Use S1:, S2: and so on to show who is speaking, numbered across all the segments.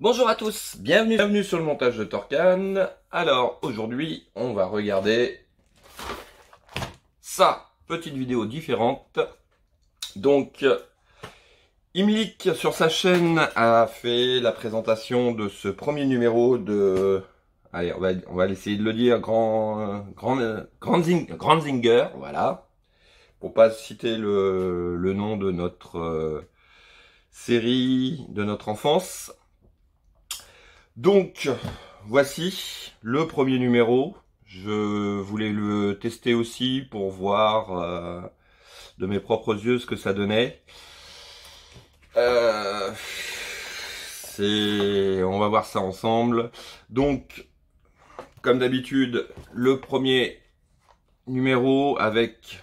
S1: Bonjour à tous, bienvenue sur le montage de Torcan. Alors aujourd'hui on va regarder sa petite vidéo différente. Donc Imlik sur sa chaîne a fait la présentation de ce premier numéro de... Allez, on va essayer de le dire, Granzinger, voilà. Pour pas citer le nom de notre série de notre enfance. Donc, voici le premier numéro. Je voulais le tester aussi pour voir de mes propres yeux ce que ça donnait. On va voir ça ensemble. Donc, comme d'habitude, le premier numéro avec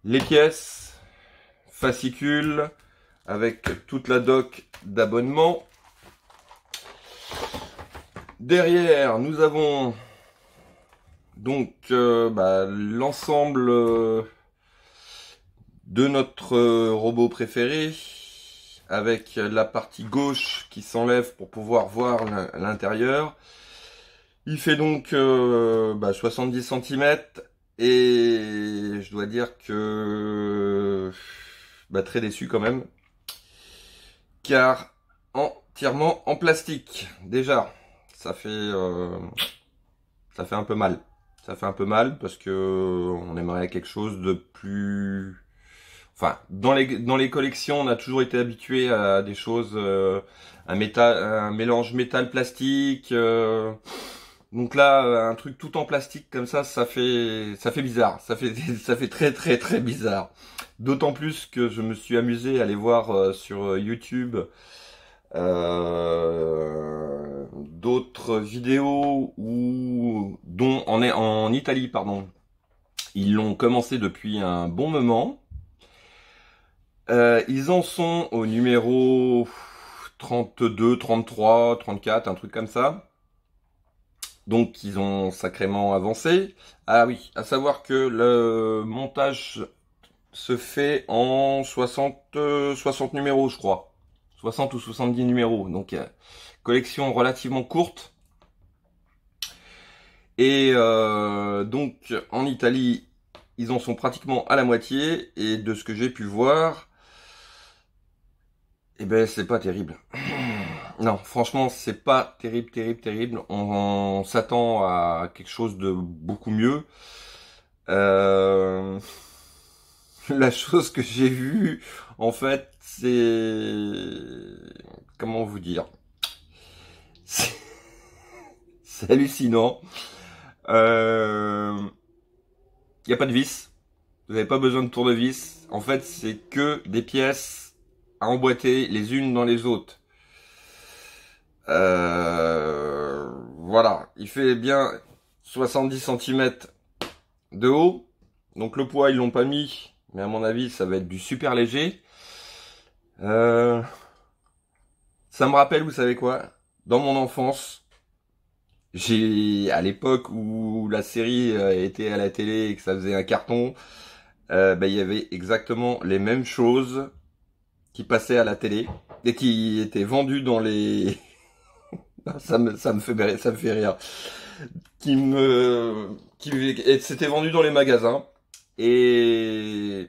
S1: les pièces, fascicules, avec toute la doc d'abonnement. Derrière, nous avons donc l'ensemble de notre robot préféré, avec la partie gauche qui s'enlève pour pouvoir voir l'intérieur. Il fait donc 70 cm et je dois dire que très déçu quand même, car entièrement en plastique déjà. Ça fait un peu mal. Ça fait un peu mal parce que on aimerait quelque chose de plus... Enfin, dans les collections, on a toujours été habitué à des choses, un mélange métal-plastique. Donc là, un truc tout en plastique comme ça fait bizarre. Ça fait très très très bizarre. D'autant plus que je me suis amusé à aller voir sur YouTube d'autres vidéos dont en Italie, pardon. Ils l'ont commencé depuis un bon moment. Ils en sont au numéro 32, 33, 34, un truc comme ça. Donc ils ont sacrément avancé. Ah oui, à savoir que le montage se fait en 60 numéros, je crois. 60 ou 70 numéros. Donc collection relativement courte. Et donc en Italie, ils en sont pratiquement à la moitié. Et de ce que j'ai pu voir, eh ben c'est pas terrible. Non, franchement, c'est pas terrible. On s'attend à quelque chose de beaucoup mieux. La chose que j'ai vue, en fait, c'est... Comment vous dire? C'est c'est hallucinant. Il n'y a pas de vis. Vous n'avez pas besoin de tournevis. En fait, c'est que des pièces à emboîter les unes dans les autres. Voilà. Il fait bien 70 cm de haut. Donc le poids, ils l'ont pas mis. Mais à mon avis, ça va être du super léger. Ça me rappelle, vous savez quoi? Dans mon enfance, à l'époque où la série était à la télé et que ça faisait un carton, il y avait exactement les mêmes choses qui passaient à la télé et qui étaient vendues dans les... ça me fait rire. Et c'était vendu dans les magasins. Et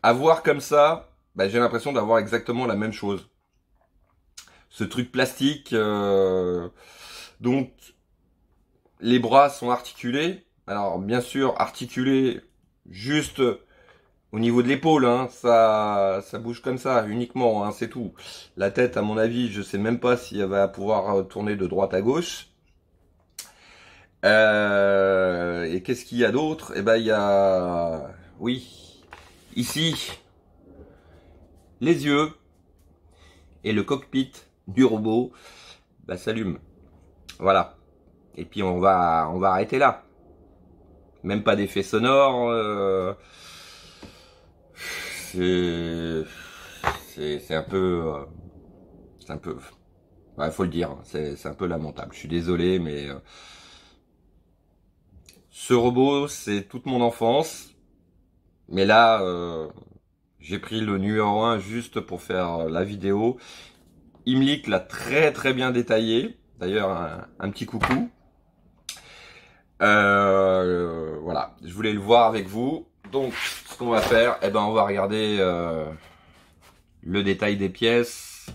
S1: à voir comme ça, j'ai l'impression d'avoir exactement la même chose. Ce truc plastique, donc les bras sont articulés. Alors bien sûr articulés juste au niveau de l'épaule, hein, ça bouge comme ça uniquement, hein, c'est tout. La tête, à mon avis, je sais même pas si elle va pouvoir tourner de droite à gauche. Et qu'est-ce qu'il y a d'autre? Eh ben il y a, oui, ici les yeux et le cockpit du robot s'allume. Voilà. Et puis on va arrêter là. Même pas d'effet sonore. C'est un peu, ouais, faut le dire, hein, c'est un peu lamentable. Je suis désolé, mais ce robot, c'est toute mon enfance. Mais là, j'ai pris le numéro 1 juste pour faire la vidéo. Imlik l'a très bien détaillé. D'ailleurs, un petit coucou. Voilà, je voulais le voir avec vous. Donc, ce qu'on va faire, eh ben, on va regarder le détail des pièces,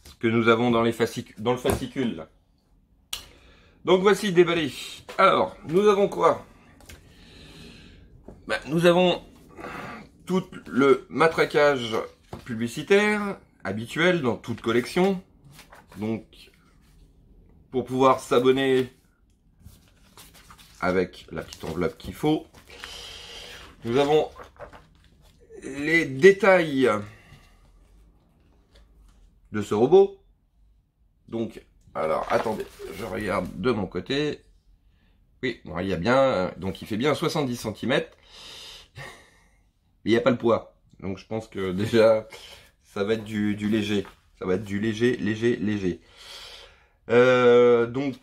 S1: ce que nous avons dans le fascicule. Là. Donc, voici déballé. Alors, nous avons quoi? Ben, nous avons tout le matraquage publicitaire habituel dans toute collection. Donc, pour pouvoir s'abonner avec la petite enveloppe qu'il faut. Nous avons les détails de ce robot. Donc, alors, attendez, je regarde de mon côté. Oui, bon, il y a bien, donc il fait bien 70 cm. Il n'y a pas le poids. Donc, je pense que déjà, ça va être du léger. Ça va être du léger. Donc,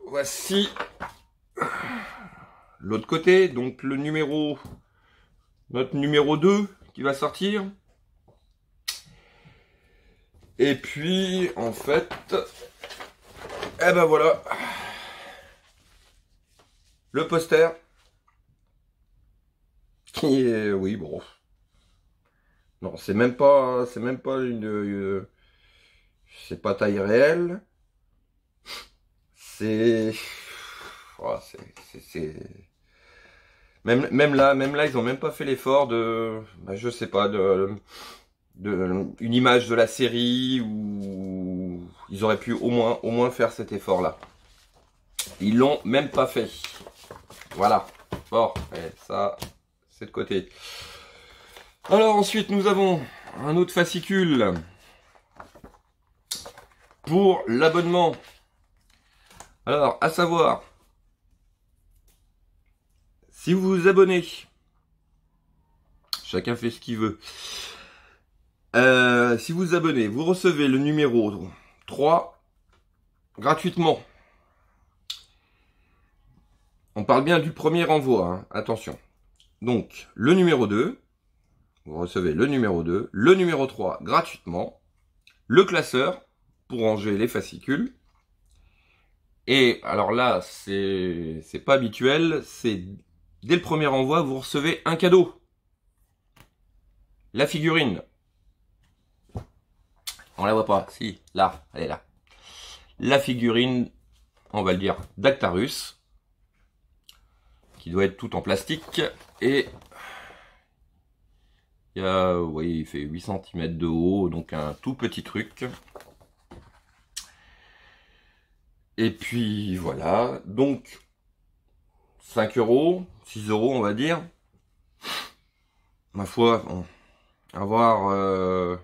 S1: voici l'autre côté. Donc, notre numéro 2 qui va sortir. Et puis, en fait, eh ben voilà, le poster, qui est, oui, bon, non, c'est même pas c'est pas taille réelle, c'est, oh, même là, ils ont même pas fait l'effort de, bah, je sais pas, une image de la série, ou ils auraient pu au moins faire cet effort là. Ils l'ont même pas fait. Voilà. Bon, et ça c'est de côté. Alors ensuite nous avons un autre fascicule pour l'abonnement. Alors à savoir, si vous vous abonnez, chacun fait ce qu'il veut. Si vous vous abonnez, vous recevez le numéro 3 gratuitement. On parle bien du premier envoi, hein, attention. Donc, le numéro 2, vous recevez le numéro 2, le numéro 3 gratuitement, le classeur pour ranger les fascicules. Et alors là, c'est pas habituel, c'est dès le premier envoi, vous recevez un cadeau. La figurine. On la voit pas, si, là, elle est là. La figurine, on va le dire, d'Actarus, qui doit être tout en plastique, et oui, il fait 8 cm de haut, donc un tout petit truc. Et puis voilà, donc 5 €, 6 € on va dire. Ma foi, bon, avoir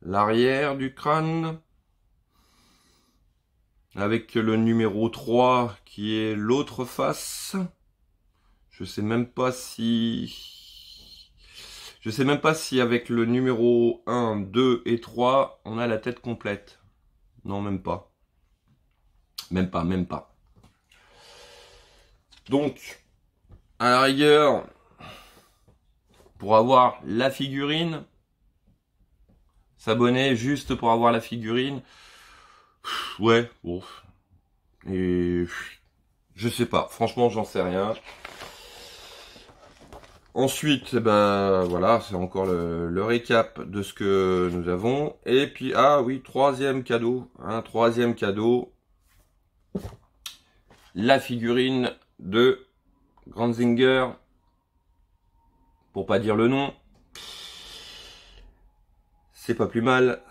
S1: l'arrière du crâne, avec le numéro 3 qui est l'autre face. Je sais même pas si avec le numéro 1, 2 et 3, on a la tête complète. Non, même pas. Même pas. Donc, à la rigueur, pour avoir la figurine, s'abonner juste pour avoir la figurine, ouais, bon. Et je sais pas, franchement, j'en sais rien. Ensuite, ben voilà, c'est encore le récap de ce que nous avons. Et puis, ah oui, troisième cadeau, la figurine de Granzinger, pour pas dire le nom, c'est pas plus mal,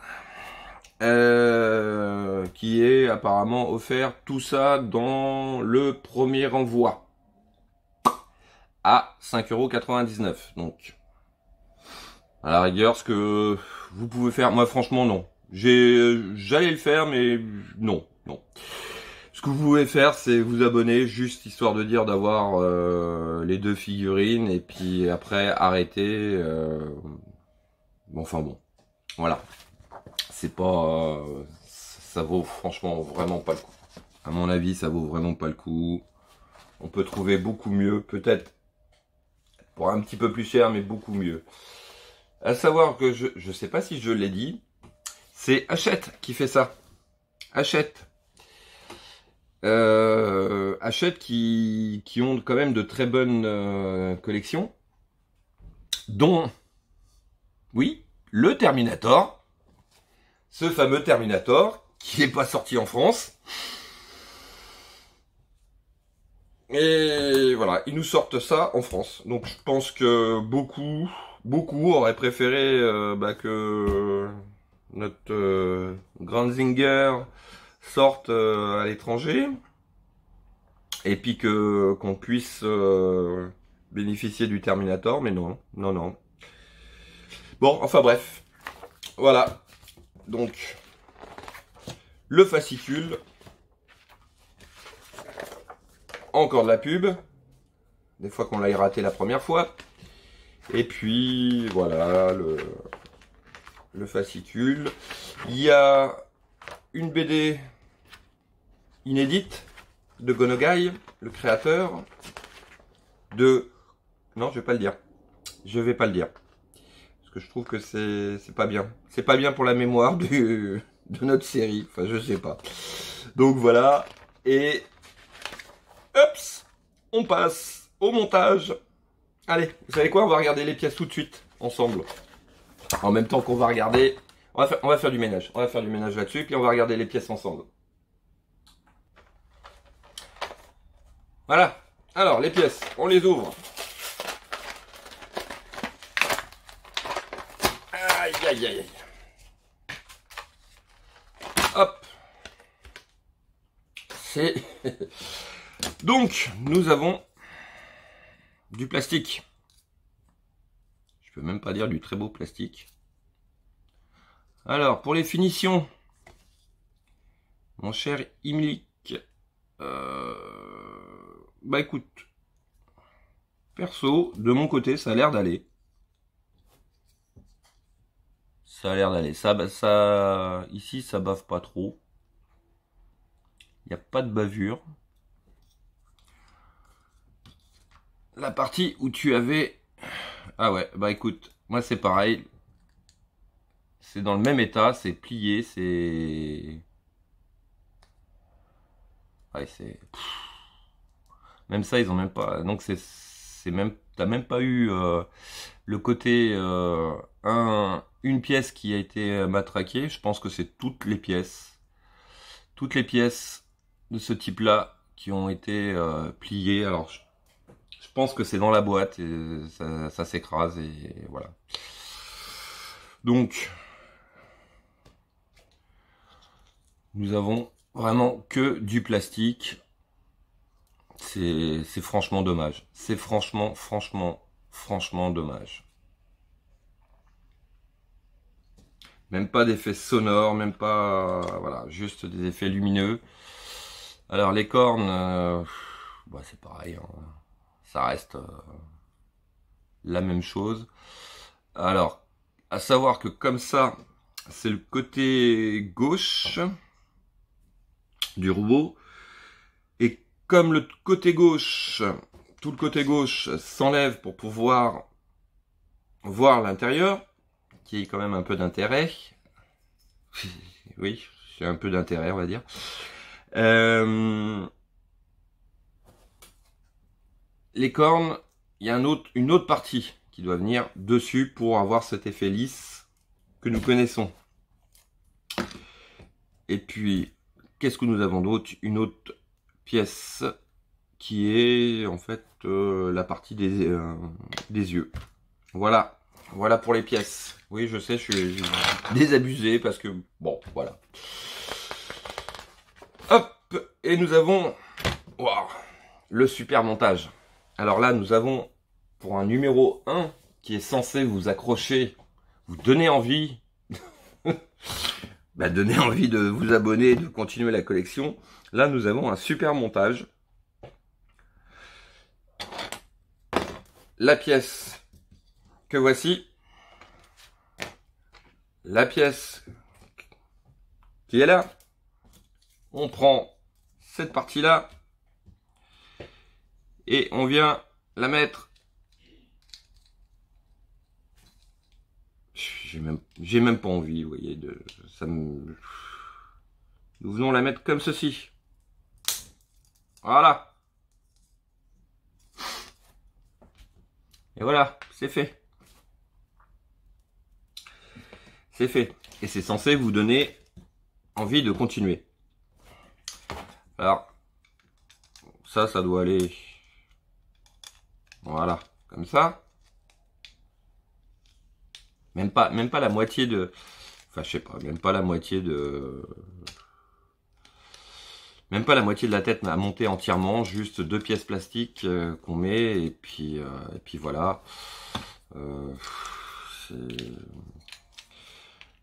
S1: qui est apparemment offert, tout ça dans le premier envoi. À 5,99 €. Donc, à la rigueur, ce que vous pouvez faire, moi franchement non. J'allais le faire, mais non. Ce que vous pouvez faire, c'est vous abonner, juste histoire de dire d'avoir les 2 figurines, et puis après arrêter. Bon, enfin bon, voilà. C'est pas, ça vaut franchement vraiment pas le coup. À mon avis, ça vaut vraiment pas le coup. On peut trouver beaucoup mieux, peut-être. Pour un petit peu plus cher, mais beaucoup mieux. À savoir que je sais pas si je l'ai dit, C'est Hachette qui fait ça. Hachette. Hachette qui ont quand même de très bonnes collections. Dont, oui, le Terminator. Ce fameux Terminator qui n'est pas sorti en France. Et voilà, ils nous sortent ça en France. Donc je pense que beaucoup auraient préféré que notre Granzinger sorte à l'étranger. Et puis qu'on puisse bénéficier du Terminator, mais non, non, non. Bon, enfin bref. Voilà. Donc, le fascicule. Encore de la pub. Des fois qu'on l'a raté la première fois. Et puis, voilà, le fascicule. Il y a une BD inédite de Gonogai, le créateur de... Non, je vais pas le dire. Je vais pas le dire. Parce que je trouve que c'est pas bien. C'est pas bien pour la mémoire de notre série. Enfin, je sais pas. Donc voilà. Et... Hop, on passe au montage. Allez, vous savez quoi? On va regarder les pièces tout de suite, ensemble. En même temps qu'on va regarder... On va faire du ménage. On va faire du ménage là-dessus, puis on va regarder les pièces ensemble. Voilà. Alors, les pièces, on les ouvre. Aïe, aïe, aïe, aïe. Hop. C'est... Donc, nous avons du plastique. Je peux même pas dire du très beau plastique. Alors, pour les finitions, mon cher Imlik, bah écoute, perso, de mon côté, ça a l'air d'aller. Ça a l'air d'aller. Ici, ça bave pas trop. Il n'y a pas de bavure. La partie où tu avais... Ah ouais, bah écoute, moi c'est pareil. C'est dans le même état, c'est plié, c'est... Ouais, c'est... Même ça, ils ont même pas... Donc c'est même... T'as même pas eu le côté... une pièce qui a été matraquée. Je pense que c'est toutes les pièces. Toutes les pièces de ce type-là qui ont été pliées. Alors, je pense que c'est dans la boîte et ça s'écrase et voilà. Donc, nous avons vraiment que du plastique. C'est franchement dommage. C'est franchement dommage. Même pas d'effets sonores, même pas... Voilà, juste des effets lumineux. Alors, les cornes, bah, c'est pareil. Hein. Ça reste la même chose. Alors, à savoir que comme ça, c'est le côté gauche du robot. Et comme le côté gauche, tout le côté gauche s'enlève pour pouvoir voir l'intérieur, qui est quand même un peu d'intérêt. Oui, c'est un peu d'intérêt, on va dire. Les cornes, il y a une autre partie qui doit venir dessus pour avoir cet effet lisse que nous connaissons. Et puis, qu'est-ce que nous avons d'autre? Une autre pièce qui est en fait la partie des yeux. Voilà. Voilà pour les pièces. Oui, je sais, je suis désabusé parce que... Bon, voilà. Hop. Et nous avons... Wow, le super montage. Alors là, nous avons pour un numéro 1 qui est censé vous accrocher, vous donner envie... donner envie de vous abonner et de continuer la collection. Là, nous avons un super montage. La pièce que voici. La pièce qui est là. On prend cette partie-là et on vient la mettre j'ai même pas envie, vous voyez, nous venons la mettre comme ceci. Voilà. Et voilà, c'est fait. C'est fait. Et c'est censé vous donner envie de continuer. Alors, ça doit aller. Voilà, comme ça. Même pas la moitié de. Enfin, je sais pas, même pas la moitié de. Même pas la moitié de la tête à monter entièrement, juste 2 pièces plastiques qu'on met, et puis voilà. Je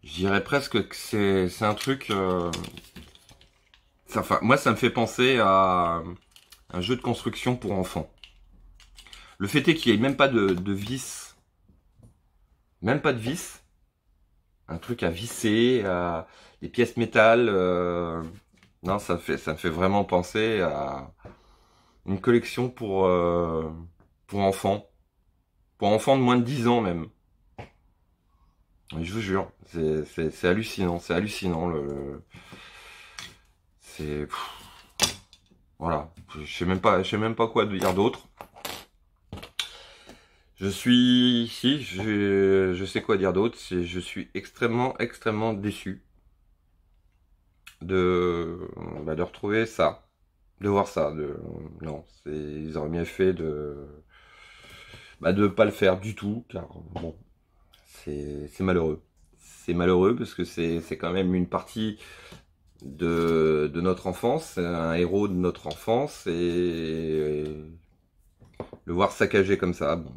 S1: dirais presque que c'est un truc. Enfin, moi, ça me fait penser à un jeu de construction pour enfants. Le fait est qu'il n'y ait même pas de vis. Même pas de vis. Un truc à visser, des pièces métal. Non, ça me fait vraiment penser à une collection pour enfants. Pour enfants de moins de 10 ans même. Je vous jure, c'est hallucinant. C'est hallucinant. C'est... Voilà. Je sais même pas quoi dire d'autre. Je sais quoi dire d'autre. Je suis extrêmement déçu de retrouver ça, de voir ça. Non, ils auraient mieux fait de pas le faire du tout, car bon, c'est malheureux. C'est malheureux parce que c'est quand même une partie de notre enfance, un héros de notre enfance, et le voir saccagé comme ça. Bon.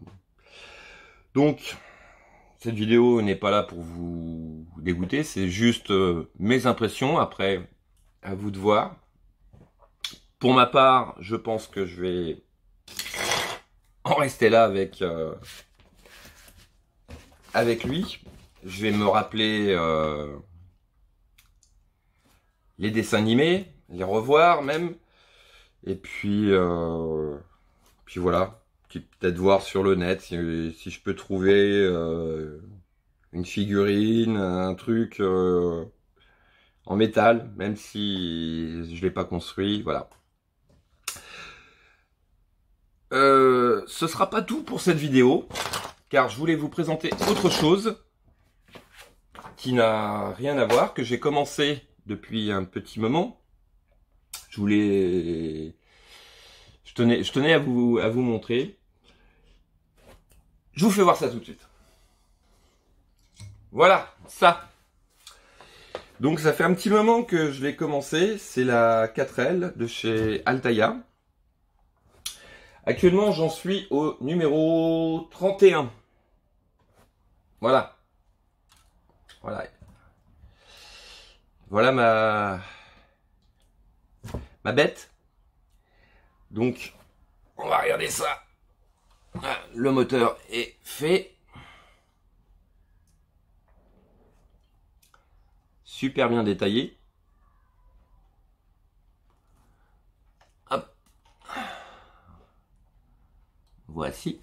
S1: Donc, cette vidéo n'est pas là pour vous dégoûter, c'est juste mes impressions. Après, à vous de voir. Pour ma part, je pense que je vais en rester là avec lui. Je vais me rappeler les dessins animés, les revoir même. Et puis voilà. Peut-être voir sur le net si je peux trouver une figurine, un truc en métal, même si je l'ai pas construit, voilà. Ce sera pas tout pour cette vidéo, car je voulais vous présenter autre chose qui n'a rien à voir, que j'ai commencé depuis un petit moment. Je tenais à vous montrer. Je vous fais voir ça tout de suite. Voilà, ça. Donc ça fait un petit moment que je l'ai commencé. C'est la 4L de chez Altaïa. Actuellement, j'en suis au numéro 31. Voilà. Voilà. Voilà ma bête. Donc, on va regarder ça. Le moteur est fait. Super bien détaillé. Hop. Voici.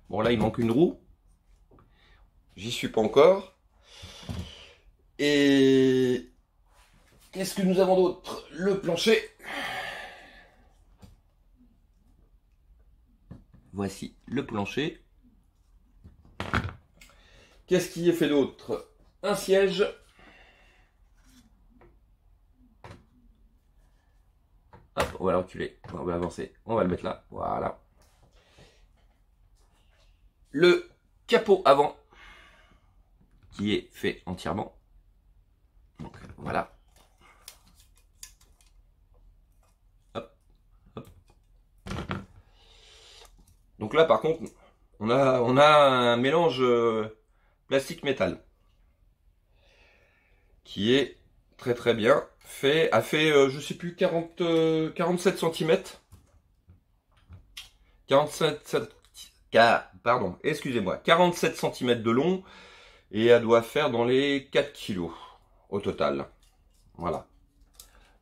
S1: Bon, là, il manque une roue. J'y suis pas encore. Et qu'est-ce que nous avons d'autre? Le plancher. Voici le plancher. Qu'est-ce qui est fait d'autre? Un siège. Hop, on va le reculer. On va avancer. On va le mettre là. Voilà. Le capot avant qui est fait entièrement. Donc voilà. Hop, hop. Donc là par contre, on a un mélange plastique-métal qui est très bien fait. A fait je sais plus 47 cm. 47 cm de long, et elle doit faire dans les 4 kg au total. Voilà.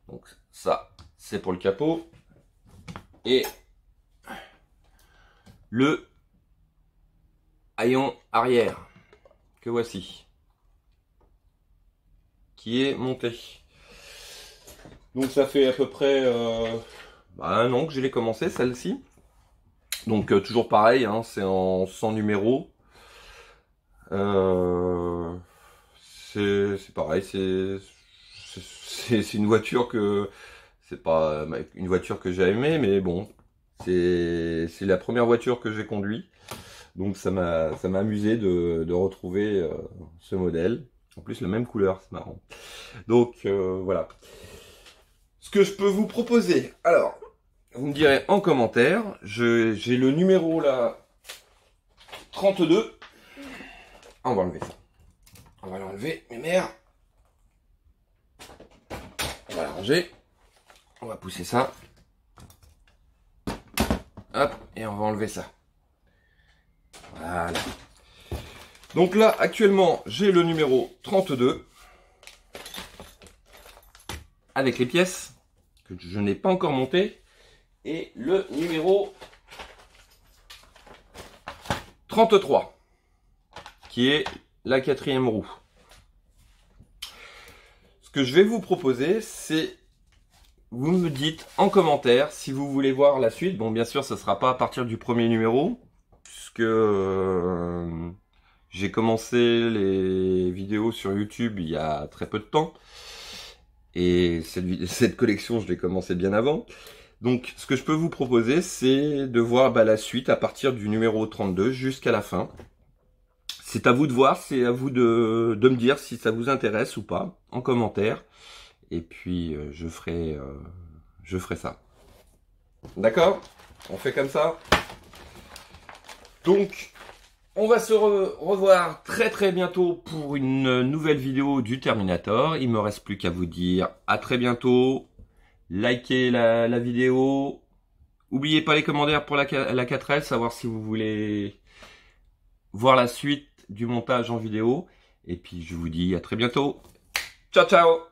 S1: Donc ça, c'est pour le capot. Et le haillon arrière que voici, qui est montée. Donc ça fait à peu près 1 an que je l'ai commencé, celle-ci. Donc toujours pareil, hein, c'est en 100 numéros. C'est pareil, c'est une voiture que c'est pas une voiture que j'ai aimée, mais bon, c'est la première voiture que j'ai conduite, donc ça m'a amusé de retrouver ce modèle. En plus la même couleur, c'est marrant. Donc voilà. Ce que je peux vous proposer, alors vous me direz en commentaire, j'ai le numéro là 32. On va enlever ça. On va l'enlever, mes mères. On va la ranger. On va pousser ça. Hop, et on va enlever ça. Voilà. Donc là, actuellement, j'ai le numéro 32. Avec les pièces que je n'ai pas encore montées. Et le numéro 33. Qui est la 4e roue. Ce que je vais vous proposer, c'est vous me dites en commentaire si vous voulez voir la suite. Bon, bien sûr, ça ne sera pas à partir du premier numéro, puisque j'ai commencé les vidéos sur YouTube il y a très peu de temps. Et cette collection, je l'ai commencé bien avant. Donc, ce que je peux vous proposer, c'est de voir la suite à partir du numéro 32 jusqu'à la fin. C'est à vous de voir, c'est à vous de me dire si ça vous intéresse ou pas, en commentaire. Et puis, je ferai ça. D'accord? On fait comme ça? Donc, on va se revoir très très bientôt pour une nouvelle vidéo du Terminator. Il me reste plus qu'à vous dire à très bientôt. Likez la vidéo. N'oubliez pas les commentaires pour la 4L, savoir si vous voulez voir la suite du montage en vidéo. Et puis je vous dis à très bientôt. Ciao ciao!